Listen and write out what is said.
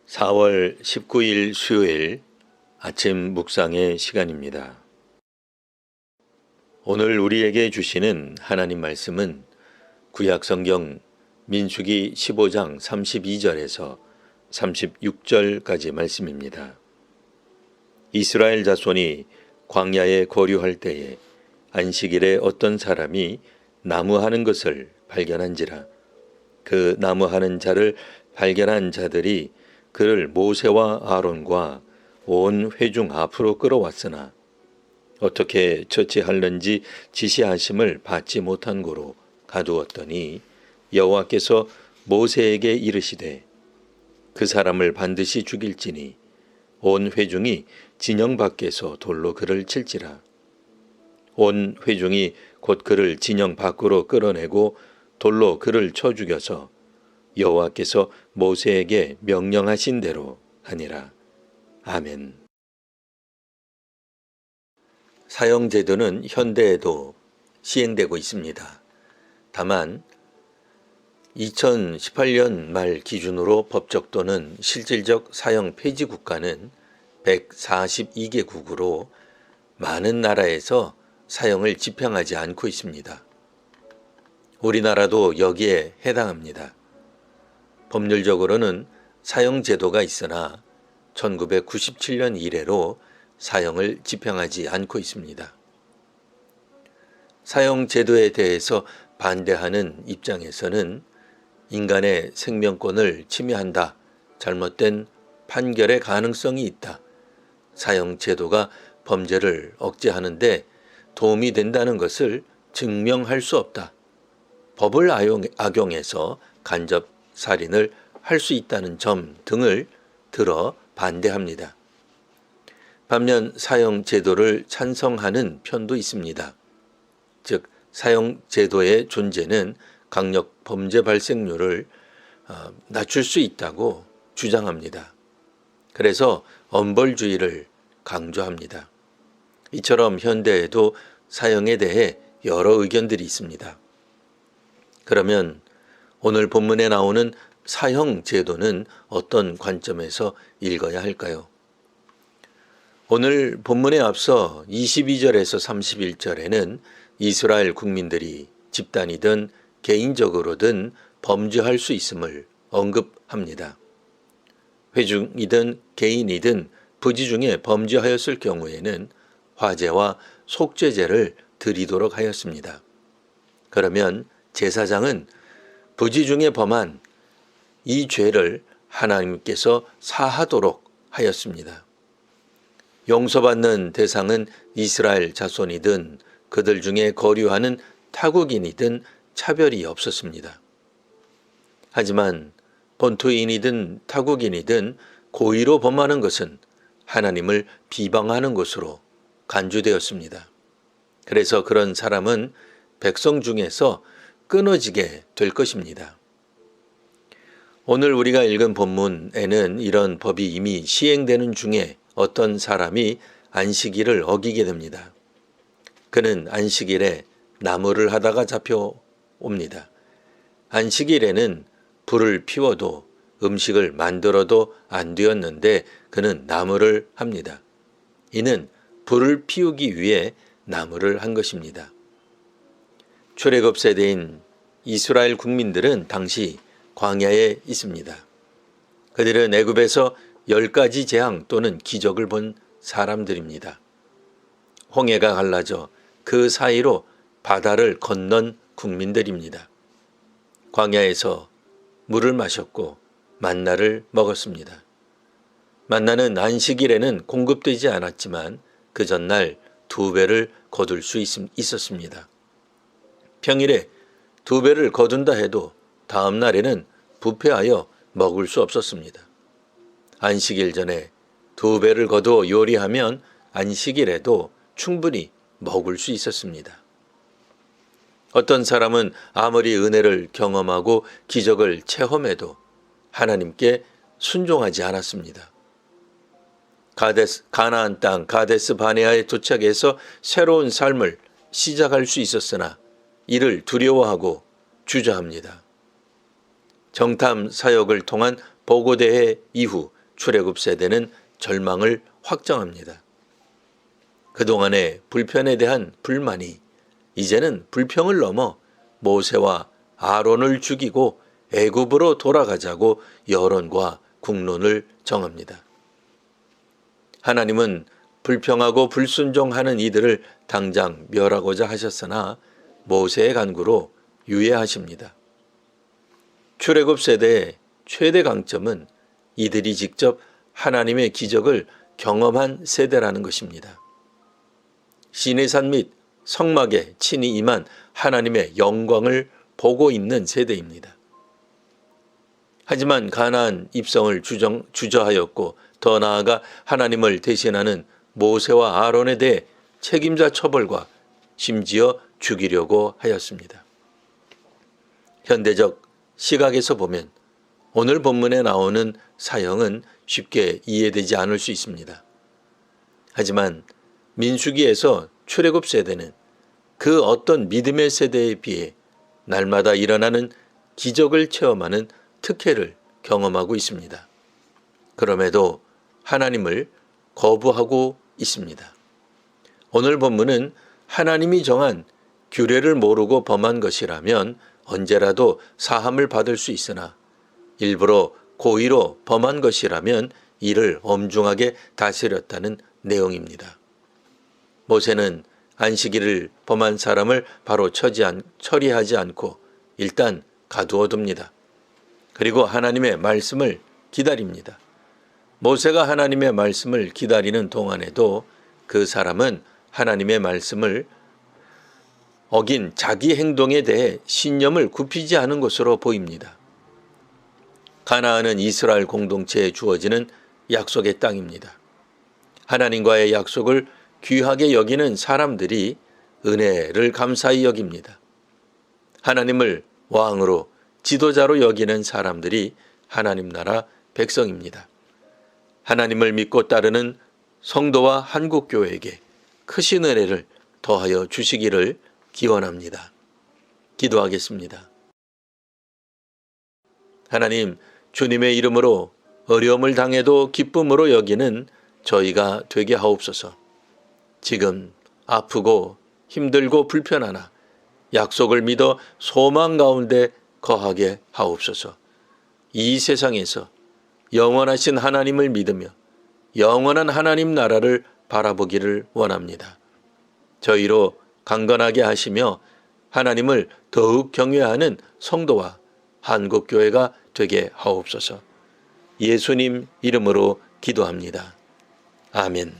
4월 19일 수요일 아침 묵상의 시간입니다. 오늘 우리에게 주시는 하나님 말씀은 구약성경 민수기 15장 32절에서 36절까지 말씀입니다. 이스라엘 자손이 광야에 거류할 때에 안식일에 어떤 사람이 나무하는 것을 발견한지라. 그 나무하는 자를 발견한 자들이 그를 모세와 아론과 온 회중 앞으로 끌어왔으나 어떻게 처치할는지 지시하심을 받지 못한 고로 가두었더니 여호와께서 모세에게 이르시되 그 사람을 반드시 죽일지니 온 회중이 진영 밖에서 돌로 그를 칠지라. 온 회중이 곧 그를 진영 밖으로 끌어내고 돌로 그를 쳐 죽여서 여호와께서 모세에게 명령하신 대로 하니라. 아멘. 사형제도는 현대에도 시행되고 있습니다. 다만 2018년 말 기준으로 법적 또는 실질적 사형 폐지 국가는 142개국으로 많은 나라에서 사형을 집행하지 않고 있습니다. 우리나라도 여기에 해당합니다. 법률적으로는 사형제도가 있으나 1997년 이래로 사형을 집행하지 않고 있습니다. 사형제도에 대해서 반대하는 입장에서는 인간의 생명권을 침해한다, 잘못된 판결의 가능성이 있다, 사형제도가 범죄를 억제하는 데 도움이 된다는 것을 증명할 수 없다, 법을 악용해서 간접 살인을 할 수 있다는 점 등을 들어 반대합니다. 반면 사형제도를 찬성하는 편도 있습니다. 즉 사형제도의 존재는 강력 범죄 발생률을 낮출 수 있다고 주장합니다. 그래서 엄벌주의를 강조합니다. 이처럼 현대에도 사형에 대해 여러 의견들이 있습니다. 그러면 오늘 본문에 나오는 사형 제도는 어떤 관점에서 읽어야 할까요? 오늘 본문에 앞서 22절에서 31절에는 이스라엘 국민들이 집단이든 개인적으로든 범죄할 수 있음을 언급합니다. 회중이든 개인이든 부지 중에 범죄하였을 경우에는 화제와 속죄제를 드리도록 하였습니다. 그러면 제사장은 부지 중에 범한 이 죄를 하나님께서 사하도록 하였습니다. 용서받는 대상은 이스라엘 자손이든 그들 중에 거류하는 타국인이든 차별이 없었습니다. 하지만 본토인이든 타국인이든 고의로 범하는 것은 하나님을 비방하는 것으로 간주되었습니다. 그래서 그런 사람은 백성 중에서 끊어지게 될 것입니다. 오늘 우리가 읽은 본문에는 이런 법이 이미 시행되는 중에 어떤 사람이 안식일을 어기게 됩니다. 그는 안식일에 나무를 하다가 잡혀옵니다. 안식일에는 불을 피워도 음식을 만들어도 안 되었는데 그는 나무를 합니다. 이는 불을 피우기 위해 나무를 한 것입니다. 출애굽 세대인 이스라엘 국민들은 당시 광야에 있습니다. 그들은 애굽에서 10가지 재앙 또는 기적을 본 사람들입니다. 홍해가 갈라져 그 사이로 바다를 건넌 국민들입니다. 광야에서 물을 마셨고 만나를 먹었습니다. 만나는 안식일에는 공급되지 않았지만 그 전날 2배를 거둘 수 있었습니다. 평일에 2배를 거둔다 해도 다음 날에는 부패하여 먹을 수 없었습니다. 안식일 전에 2배를 거두어 요리하면 안식일에도 충분히 먹을 수 있었습니다. 어떤 사람은 아무리 은혜를 경험하고 기적을 체험해도 하나님께 순종하지 않았습니다. 가나안 땅 가데스 바네아에 도착해서 새로운 삶을 시작할 수 있었으나 이를 두려워하고 주저합니다. 정탐 사역을 통한 보고대회 이후 출애굽 세대는 절망을 확정합니다. 그동안의 불편에 대한 불만이 이제는 불평을 넘어 모세와 아론을 죽이고 애굽으로 돌아가자고 여론과 국론을 정합니다. 하나님은 불평하고 불순종하는 이들을 당장 멸하고자 하셨으나 모세의 간구로 유예하십니다. 출애굽 세대의 최대 강점은 이들이 직접 하나님의 기적을 경험한 세대라는 것입니다. 시내산 및 성막에 친히 임한 하나님의 영광을 보고 있는 세대입니다. 하지만 가나안 입성을 주저하였고 더 나아가 하나님을 대신하는 모세와 아론에 대해 책임자 처벌과 심지어 죽이려고 하였습니다. 현대적 시각에서 보면 오늘 본문에 나오는 사형은 쉽게 이해되지 않을 수 있습니다. 하지만 민수기에서 출애굽 세대는 그 어떤 믿음의 세대에 비해 날마다 일어나는 기적을 체험하는 특혜를 경험하고 있습니다. 그럼에도 하나님을 거부하고 있습니다. 오늘 본문은 하나님이 정한 규례를 모르고 범한 것이라면 언제라도 사함을 받을 수 있으나 일부러 고의로 범한 것이라면 이를 엄중하게 다스렸다는 내용입니다. 모세는 안식일을 범한 사람을 바로 처리하지 않고 일단 가두어 둡니다. 그리고 하나님의 말씀을 기다립니다. 모세가 하나님의 말씀을 기다리는 동안에도 그 사람은 하나님의 말씀을 어긴 자기 행동에 대해 신념을 굽히지 않은 것으로 보입니다. 가나안은 이스라엘 공동체에 주어지는 약속의 땅입니다. 하나님과의 약속을 귀하게 여기는 사람들이 은혜를 감사히 여깁니다. 하나님을 왕으로 지도자로 여기는 사람들이 하나님 나라 백성입니다. 하나님을 믿고 따르는 성도와 한국교회에게 크신 은혜를 더하여 주시기를 기원합니다. 기도하겠습니다. 하나님, 주님의 이름으로 어려움을 당해도 기쁨으로 여기는 저희가 되게 하옵소서. 지금 아프고 힘들고 불편하나 약속을 믿어 소망 가운데 거하게 하옵소서. 이 세상에서 영원하신 하나님을 믿으며 영원한 하나님 나라를 바라보기를 원합니다. 저희로 강건하게 하시며 하나님을 더욱 경외하는 성도와 한국교회가 되게 하옵소서. 예수님 이름으로 기도합니다. 아멘.